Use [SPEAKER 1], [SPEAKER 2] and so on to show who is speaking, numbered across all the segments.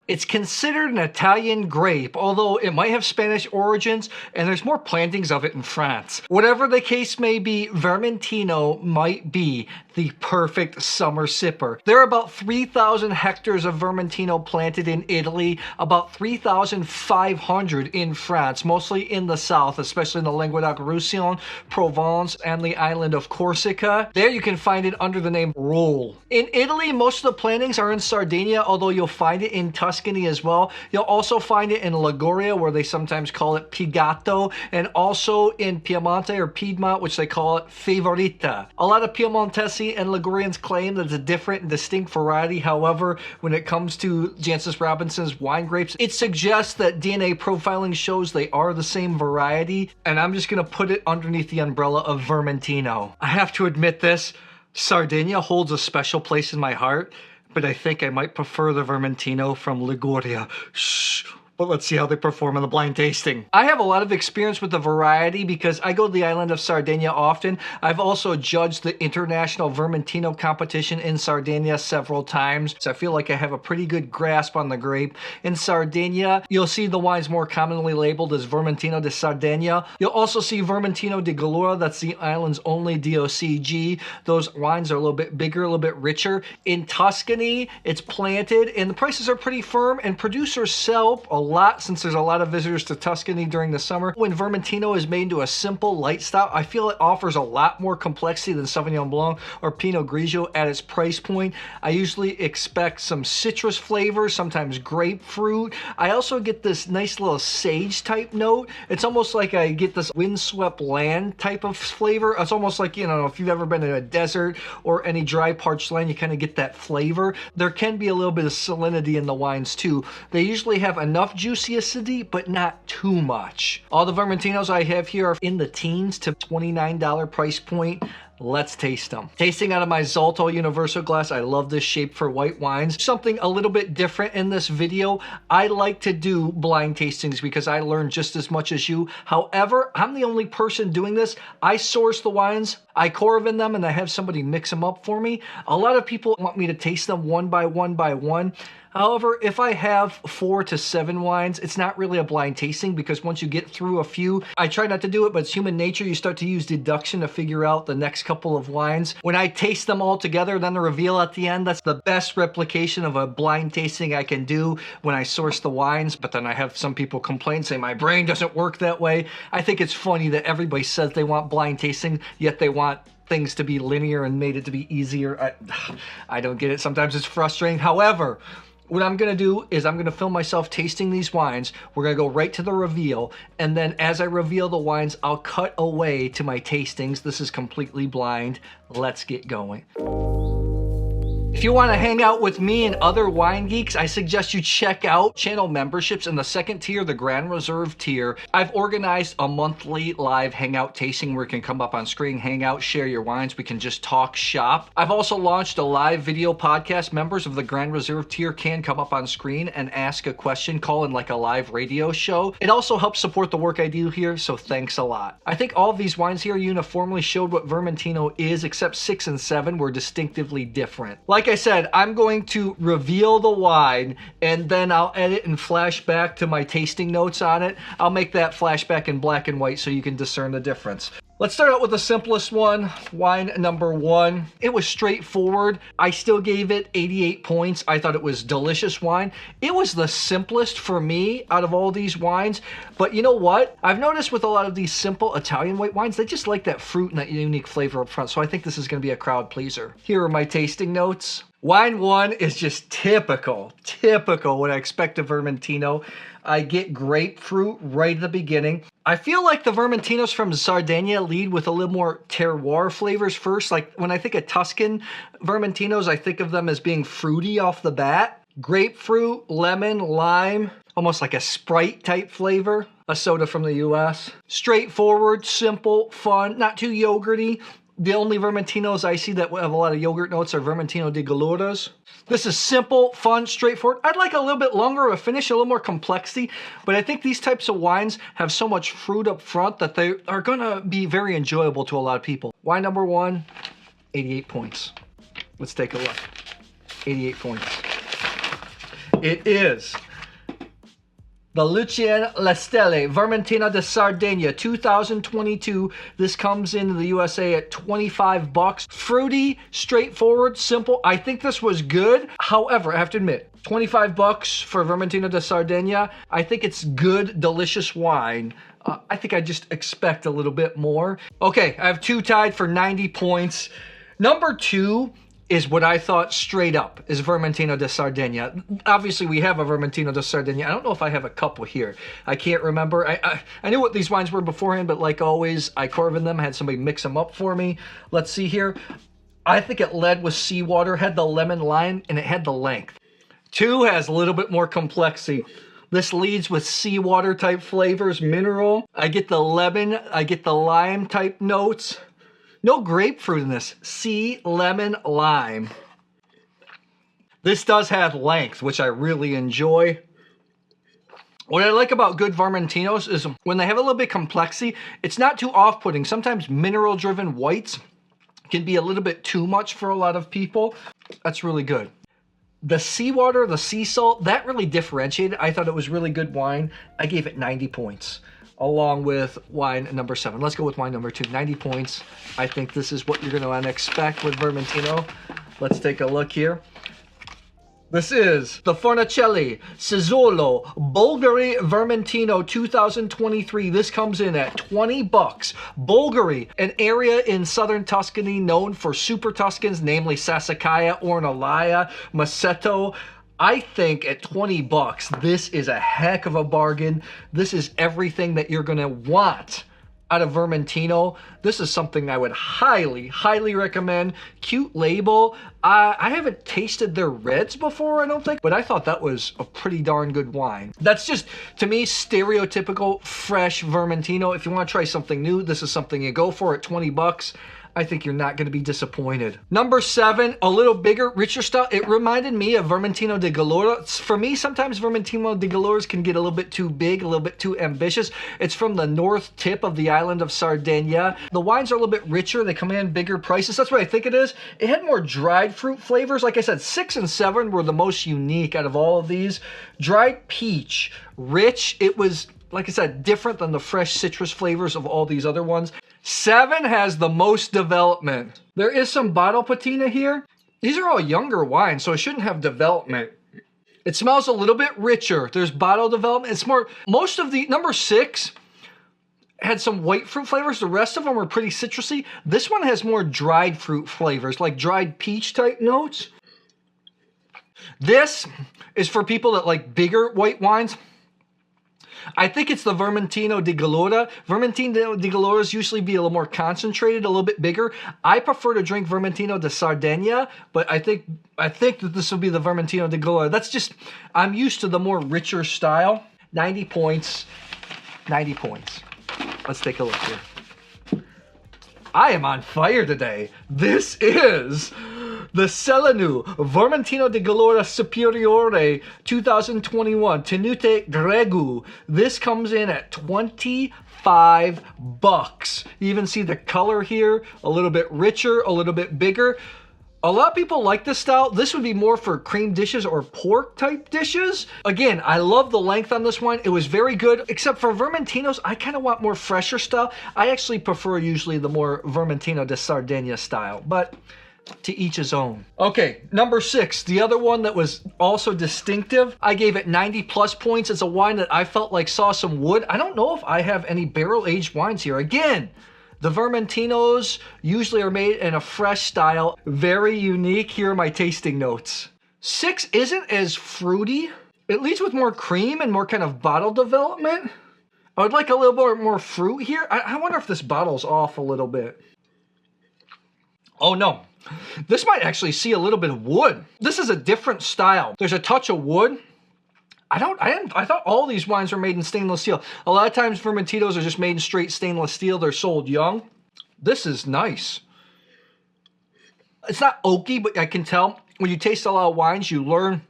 [SPEAKER 1] It's considered an Italian grape, although it might have Spanish origins, and there's more plantings of it in France. Whatever the case may be, Vermentino might be the perfect summer sipper. There are about 3,000 hectares of Vermentino planted in Italy, about 3,500 in France, mostly in the south, especially in the Languedoc-Roussillon, Provence, and the island of Corsica. There you can find it under the name Rolle. In Italy, most of the plantings are in Sardinia, although you'll find it in Tuscany as well. You'll also find it in Liguria, where they sometimes call it Pigato, and also in Piemonte or Piedmont, which they call it Favorita. A lot of Piemontesi and Ligurians claim that it's a different and distinct variety. However, when it comes to Jancis Robinson's wine grapes, it suggests that DNA profiling shows they are the same variety, and I'm just going to put it underneath the umbrella of Vermentino. I have to admit this, Sardinia holds a special place in my heart, but I think I might prefer the Vermentino from Liguria. Shh. But let's see how they perform in the blind tasting. I have a lot of experience with the variety because I go to the island of Sardinia often. I've also judged the international Vermentino competition in Sardinia several times, so I feel like I have a pretty good grasp on the grape. In Sardinia, you'll see the wines more commonly labeled as Vermentino di Sardegna. You'll also see Vermentino di Gallura, that's the island's only DOCG. Those wines are a little bit bigger, a little bit richer. In Tuscany, it's planted, and the prices are pretty firm, and producers sell a lot since there's a lot of visitors to Tuscany during the summer. When Vermentino is made into a simple light stout, I feel it offers a lot more complexity than Sauvignon Blanc or Pinot Grigio at its price point. I usually expect some citrus flavors, sometimes grapefruit. I also get this nice little sage type note. It's almost like I get this windswept land type of flavor. It's almost like, you know, if you've ever been in a desert or any dry parched land, you kind of get that flavor. There can be a little bit of salinity in the wines too. They usually have enough juicy acidity, but not too much. All the Vermentinos I have here are in the teens to $29 price point. Let's taste them. Tasting out of my Zalto Universal glass. I love this shape for white wines. Something a little bit different in this video. I like to do blind tastings because I learn just as much as you. However, I'm the only person doing this. I source the wines, I corvin them, and I have somebody mix them up for me. A lot of people want me to taste them one by one by one. However, if I have 4 to 7 wines, it's not really a blind tasting because once you get through a few, I try not to do it, but it's human nature. You start to use deduction to figure out the next couple of wines. When I taste them all together, then the reveal at the end, that's the best replication of a blind tasting I can do when I source the wines. But then I have some people complain, say my brain doesn't work that way. I think it's funny that everybody says they want blind tasting, yet they want things to be linear and made it to be easier. I don't get it. Sometimes it's frustrating. However, what I'm going to do is I'm going to film myself tasting these wines. We're going to go right to the reveal. And then as I reveal the wines, I'll cut away to my tastings. This is completely blind. Let's get going. If you want to hang out with me and other wine geeks, I suggest you check out channel memberships in the second tier, the Grand Reserve tier. I've organized a monthly live hangout tasting where you can come up on screen, hang out, share your wines. We can just talk shop. I've also launched a live video podcast. Members of the Grand Reserve tier can come up on screen and ask a question, call in like a live radio show. It also helps support the work I do here, so thanks a lot. I think all of these wines here uniformly showed what Vermentino is, except 6 and 7 were distinctively different. Like I said, I'm going to reveal the wine and then I'll edit and flash back to my tasting notes on it. I'll make that flashback in black and white so you can discern the difference. Let's start out with the simplest one, wine number 1. It was straightforward. I still gave it 88 points. I thought it was delicious wine. It was the simplest for me out of all these wines. But you know what? I've noticed with a lot of these simple Italian white wines, they just like that fruit and that unique flavor up front. So I think this is going to be a crowd pleaser. Here are my tasting notes. Wine 1 is just typical what I expect of Vermentino. I get grapefruit right at the beginning. I feel like the Vermentinos from Sardinia lead with a little more terroir flavors first. Like when I think of Tuscan Vermentinos, I think of them as being fruity off the bat. Grapefruit, lemon, lime, almost like a Sprite type flavor. A soda from the US. Straightforward, simple, fun, not too yogurty. The only Vermentinos I see that have a lot of yogurt notes are Vermentino di Galluras. This is simple, fun, straightforward. I'd like a little bit longer of a finish, a little more complexity, but I think these types of wines have so much fruit up front that they are going to be very enjoyable to a lot of people. Wine number 1, 88 points. Let's take a look. 88 points. It is the Lucean Stelle Vermentino de Sardegna 2022. This comes into the USA at 25 bucks. Fruity, straightforward, simple. I think this was good. However, I have to admit, 25 bucks for Vermentino de Sardegna. I think it's good, delicious wine. I think I just expect a little bit more. Okay, I have two tied for 90 points. Number two is what I thought straight up is Vermentino de Sardegna. Obviously, we have a Vermentino de Sardegna. I don't know if I have a couple here. I can't remember. I knew what these wines were beforehand, but like always, I carved them, had somebody mix them up for me. Let's see here. I think it led with seawater, had the lemon lime, and it had the length. Two has a little bit more complexity. This leads with seawater type flavors, mineral. I get the lemon, I get the lime type notes. No grapefruit in this. Sea, lemon, lime. This does have length, which I really enjoy. What I like about good Vermentinos is when they have a little bit of complexity, it's not too off-putting. Sometimes mineral-driven whites can be a little bit too much for a lot of people. That's really good. The seawater, the sea salt, that really differentiated. I thought it was really good wine. I gave it 90 points. Along with wine number 7. Let's go with wine number 2, 90 points. I think this is what you're going to expect with Vermentino. Let's take a look here. This is the Fornacelle Zizzolo Bolgheri Vermentino 2023. This comes in at 20 bucks. Bolgheri, an area in southern Tuscany known for super Tuscans, namely Sassicaia, Ornellaia, Maceto. I think at 20 bucks, this is a heck of a bargain. This is everything that you're going to want out of Vermentino. This is something I would highly, highly recommend. Cute label. I haven't tasted their reds before, I don't think, but I thought that was a pretty darn good wine. That's just, to me, stereotypical, fresh Vermentino. If you want to try something new, this is something you go for at 20 bucks. I think you're not going to be disappointed. Number 7, a little bigger, richer style. It reminded me of Vermentino di Gallura. For me, sometimes Vermentino di Galluras can get a little bit too big, a little bit too ambitious. It's from the north tip of the island of Sardegna. The wines are a little bit richer. They command bigger prices. That's what I think it is. It had more dried fruit flavors. Like I said, 6 and 7 were the most unique out of all of these. Dried peach, rich. It was, like I said, different than the fresh citrus flavors of all these other ones. 7 has the most development. There is some bottle patina here. These are all younger wines, so it shouldn't have development. It smells a little bit richer. There's bottle development. It's more, most of the, number 6 had some white fruit flavors. The rest of them were pretty citrusy. This one has more dried fruit flavors, like dried peach type notes. This is for people that like bigger white wines. I think it's the Vermentino di Gallura. Vermentino di Galluras usually be a little more concentrated, a little bit bigger. I prefer to drink Vermentino de Sardegna, but I think that this will be the Vermentino di Gallura. That's just, I'm used to the more richer style. 90 points. 90 points. Let's take a look here. I am on fire today. This is the Selenu Vermentino di Gallura Superiore 2021 Tenute Gregu. This comes in at 25 bucks. You even see the color here, a little bit richer, a little bit bigger. A lot of people like this style. This would be more for cream dishes or pork type dishes. Again, I love the length on this one. It was very good, except for Vermentinos, I kind of want more fresher style. I actually prefer usually the more Vermentino de Sardegna style, but to each his own. Okay, number 6, the other one that was also distinctive. I gave it 90 plus points. It's a wine that I felt like saw some wood. I don't know if I have any barrel-aged wines here. Again, the Vermentinos usually are made in a fresh style. Very unique. Here are my tasting notes. 6 isn't as fruity. It leads with more cream and more kind of bottle development. I would like a little bit more fruit here. I wonder if this bottle's off a little bit. Oh no. This might actually see a little bit of wood. This is a different style. There's a touch of wood. I thought all these wines were made in stainless steel. A lot of times Vermentinos are just made in straight stainless steel. They're sold young. This is nice. It's not oaky, but I can tell when you taste a lot of wines, you learn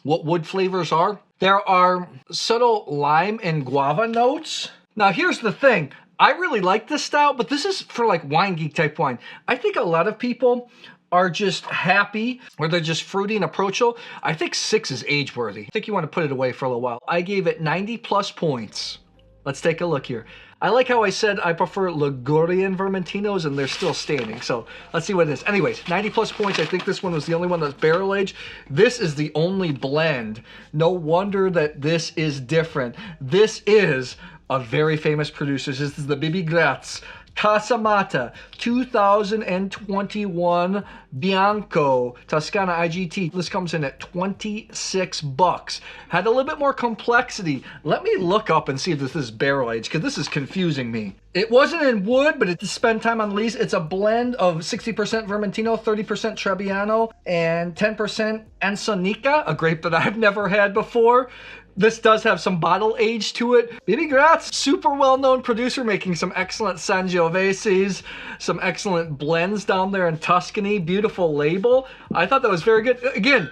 [SPEAKER 1] what wood flavors are. There are subtle lime and guava notes. Now here's the thing. I really like this style, but this is for like wine geek type wine. I think a lot of people are just happy, or they're just fruity and approachable, I think 6 is age worthy. I think you want to put it away for a little while. I gave it 90 plus points. Let's take a look here. I like how I said I prefer Ligurian Vermentinos, and they're still standing. So let's see what it is. Anyways, 90 plus points. I think this one was the only one that's barrel aged. This is the only blend. No wonder that this is different. This is a very famous producer. This is the Bibi Graetz Casamatta 2021 Bianco Toscana IGT. This comes in at 26 bucks. Had a little bit more complexity. Let me look up and see if this is barrel aged, because this is confusing me. It wasn't in wood, but it spent time on lees. It's a blend of 60% Vermentino, 30% Trebbiano, and 10% Ansonica, a grape that I've never had before. This does have some bottle age to it. Bibi Graetz, super well-known producer, making some excellent Sangioveses, some excellent blends down there in Tuscany. Beautiful label. I thought that was very good. Again,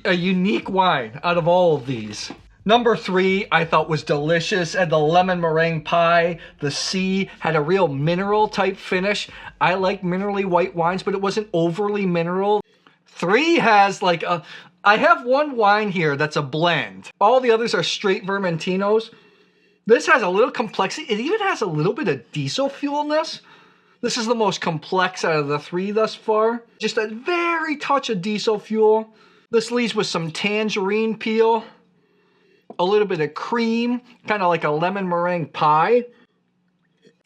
[SPEAKER 1] a unique wine out of all of these. Number 3, I thought was delicious. Had the lemon meringue pie. The C had a real mineral type finish. I like minerally white wines, but it wasn't overly mineral. 3 has like a... I have one wine here that's a blend. All the others are straight Vermentinos. This has a little complexity. It even has a little bit of diesel fuel in this. This is the most complex out of the 3 thus far. Just a very touch of diesel fuel. This leaves with some tangerine peel, a little bit of cream, kind of like a lemon meringue pie.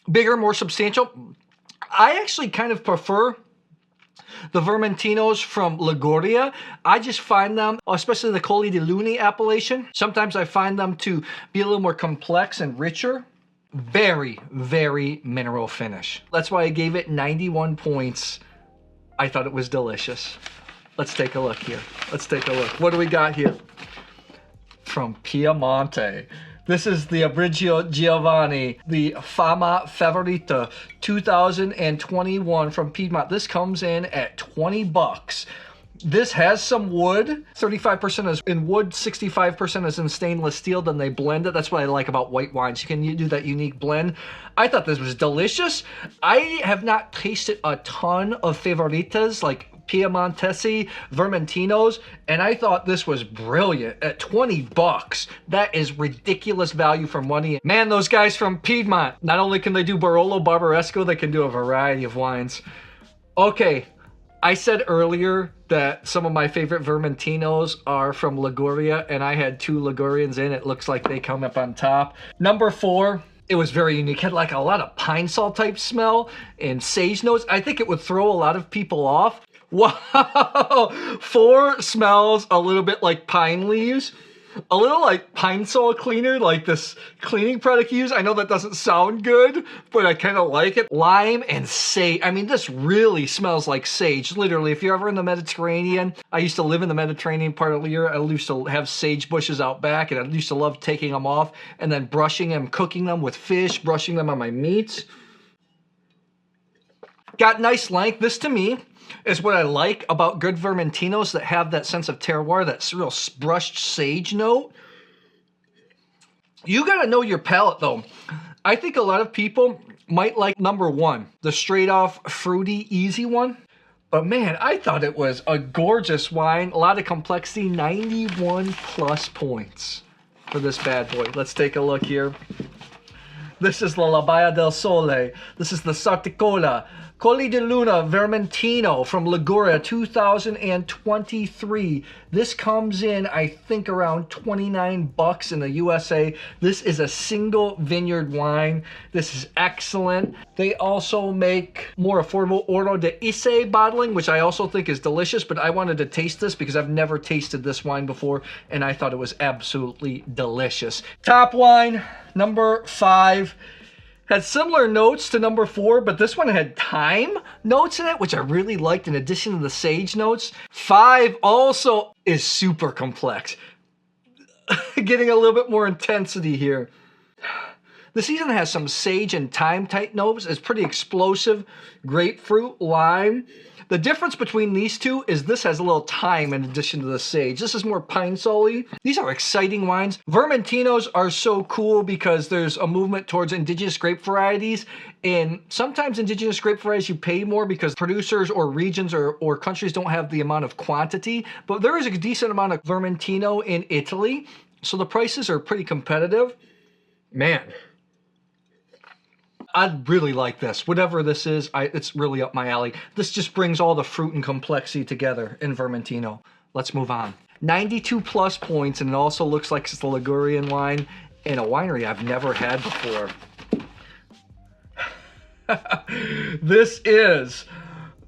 [SPEAKER 1] Bigger, more substantial. I actually kind of prefer the Vermentinos from Liguria. I just find them, especially the Colli di Luni appellation, sometimes I find them to be a little more complex and richer. Very, very mineral finish. That's why I gave it 91 points. I thought it was delicious. Let's take a look here. Let's take a look. What do we got here? From Piemonte. This is the Abrigo Giovanni, the Fama Favorita 2021 from Piedmont. This comes in at 20 bucks. This has some wood. 35% is in wood, 65% is in stainless steel. Then they blend it. That's what I like about white wines. You can do that unique blend. I thought this was delicious. I have not tasted a ton of Favoritas like Piemontese Vermentinos, and I thought this was brilliant at 20 bucks. That is ridiculous value for money. Man, those guys from Piedmont, not only can they do Barolo Barbaresco, they can do a variety of wines. Okay, I said earlier that some of my favorite Vermentinos are from Liguria, and I had 2 Ligurians in. It looks like they come up on top. Number 4, it was very unique. It had like a lot of pine salt type smell and sage notes. I think it would throw a lot of people off. Wow, 4 smells a little bit like pine leaves, a little like pine sol cleaner, like this cleaning product you use. I know that doesn't sound good, but I kind of like it. Lime and sage. I mean, this really smells like sage. Literally, if you're ever in the Mediterranean, I used to live in the Mediterranean part of the year. I used to have sage bushes out back, and I used to love taking them off and then brushing them, cooking them with fish, brushing them on my meats. Got nice length. This, to me, is what I like about good Vermentinos that have that sense of terroir, that real brushed sage note. You gotta know your palate, though. I think a lot of people might like number 1, the straight off fruity, easy one. But man, I thought it was a gorgeous wine. A lot of complexity, 91 plus points for this bad boy. Let's take a look here. This is the Baia del Sole. This is the Sarticola Colli di Luna Vermentino from Liguria 2023. This comes in, I think, around 29 bucks in the USA. This is a single vineyard wine. This is excellent. They also make more affordable Oro de Ise bottling, which I also think is delicious, but I wanted to taste this because I've never tasted this wine before, and I thought it was absolutely delicious. Top wine, number 5. Had similar notes to number 4, but this one had thyme notes in it, which I really liked in addition to the sage notes. 5 also is super complex. Getting a little bit more intensity here. This even has some sage and thyme type notes. It's pretty explosive. Grapefruit, lime. The difference between these two is this has a little thyme in addition to the sage. This is more pine sol-y. These are exciting wines. Vermentinos are so cool because there's a movement towards indigenous grape varieties, and sometimes indigenous grape varieties you pay more because producers or regions or countries don't have the amount of quantity, but there is a decent amount of Vermentino in Italy, so the prices are pretty competitive. Man, I really like this. Whatever this is, it's really up my alley. This just brings all the fruit and complexity together in Vermentino. Let's move on. 92 plus points, and it also looks like it's the Ligurian wine in a winery I've never had before. This is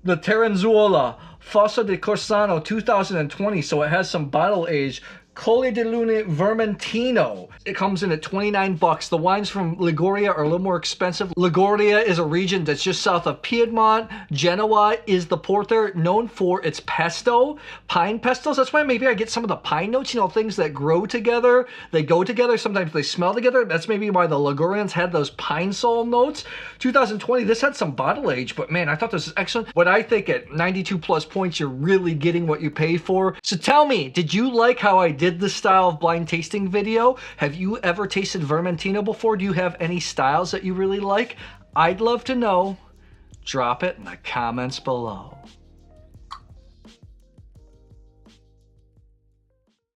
[SPEAKER 1] the Terenzuola Fosso di Corsano 2020, so it has some bottle age. Colli di Lune Vermentino. It comes in at 29 bucks. The wines from Liguria are a little more expensive. Liguria is a region that's just south of Piedmont. Genoa is the port there, known for its pesto, pine pestos. That's why maybe I get some of the pine notes, you know, things that grow together. They go together. Sometimes they smell together. That's maybe why the Ligurians had those pine sol notes. 2020, this had some bottle age, but man, I thought this was excellent. But I think at 92 plus points, you're really getting what you pay for. So tell me, did you like how I did this style of blind tasting video? Have you ever tasted Vermentino before? Do you have any styles that you really like? I'd love to know. Drop it in the comments below.